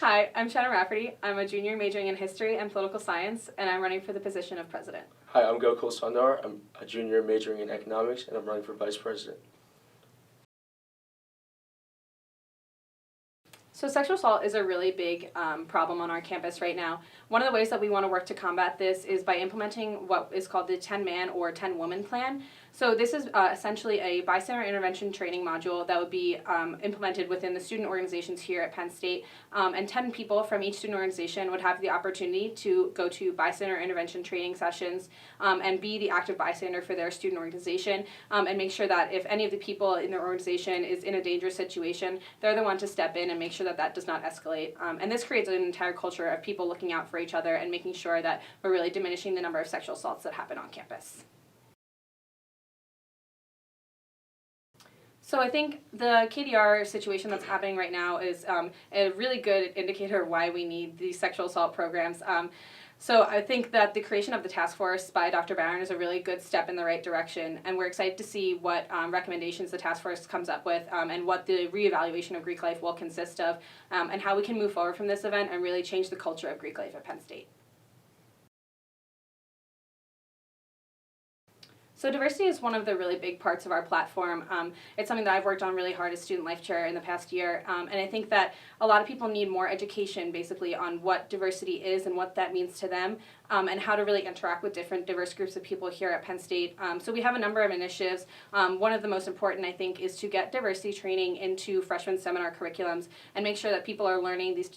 Hi, I'm Shannon Rafferty. I'm a junior majoring in history and political science, and I'm running for the position of president. Hi, I'm Gokul Sundar. I'm a junior majoring in economics, and I'm running for vice president. So sexual assault is a really big problem on our campus right now. One of the ways that we want to work to combat this is by implementing what is called the 10-man or 10-woman plan. So this is essentially a bystander intervention training module that would be implemented within the student organizations here at Penn State. And 10 people from each student organization would have the opportunity to go to bystander intervention training sessions and be the active bystander for their student organization and make sure that if any of the people in their organization is in a dangerous situation, they're the one to step in and make sure that that does not escalate. And this creates an entire culture of people looking out for each other and making sure that we're really diminishing the number of sexual assaults that happen on campus. So I think the KDR situation that's happening right now is a really good indicator of why we need these sexual assault programs. So I think that the creation of the task force by Dr. Barron is a really good step in the right direction, and we're excited to see what recommendations the task force comes up with and what the reevaluation of Greek life will consist of, and how we can move forward from this event and really change the culture of Greek life at Penn State. So diversity is one of the really big parts of our platform. It's something that I've worked on really hard as student life chair in the past year, and I think that a lot of people need more education basically on what diversity is and what that means to them, and how to really interact with different diverse groups of people here at Penn State. So we have a number of initiatives. One of the most important, I think, is to get diversity training into freshman seminar curriculums and make sure that people are learning these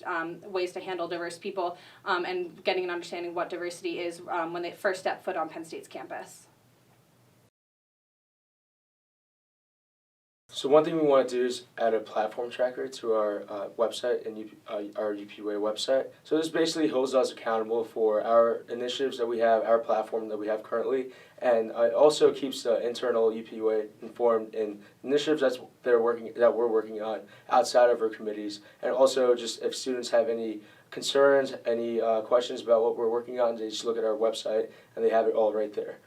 ways to handle diverse people and getting an understanding of what diversity is when they first step foot on Penn State's campus. So one thing we want to do is add a platform tracker to our website and our UPUA website. So this basically holds us accountable for our initiatives that we have, our platform that we have currently, and it also keeps the internal UPUA informed in initiatives that we're working on outside of our committees, and also just if students have any concerns, any questions about what we're working on, they just look at our website and they have it all right there.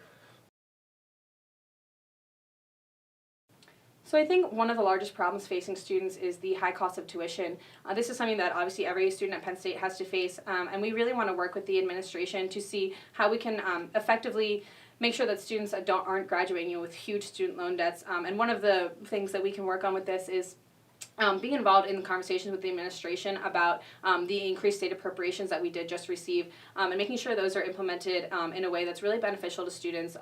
So I think one of the largest problems facing students is the high cost of tuition. This is something that obviously every student at Penn State has to face, and we really want to work with the administration to see how we can effectively make sure that students aren't graduating with huge student loan debts. And one of the things that we can work on with this is being involved in conversations with the administration about the increased state appropriations that we did just receive, and making sure those are implemented in a way that's really beneficial to students,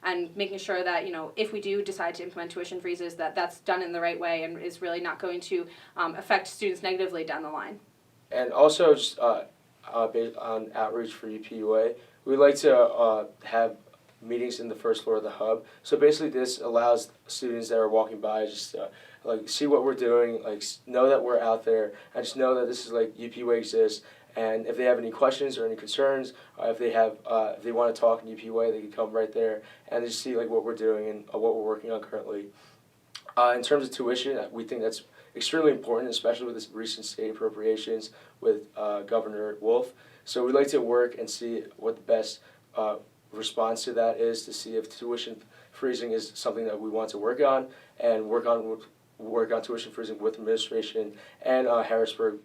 and making sure that, if we do decide to implement tuition freezes, that that's done in the right way and is really not going to affect students negatively down the line. And also, just based on outreach for UPUA, we'd like to have meetings in the first floor of the hub. So basically this allows students that are walking by just see what we're doing, know that we're out there, and just know that this is UPUA exists, and if they have any questions or any concerns, if they want to talk in UPUA, they can come right there and just see what we're doing and what we're working on currently. In terms of tuition, we think that's extremely important, especially with this recent state appropriations with Governor Wolf. So we'd like to work and see what the best response to that is, to see if tuition freezing is something that we want to work on, and work on tuition freezing with administration and Harrisburg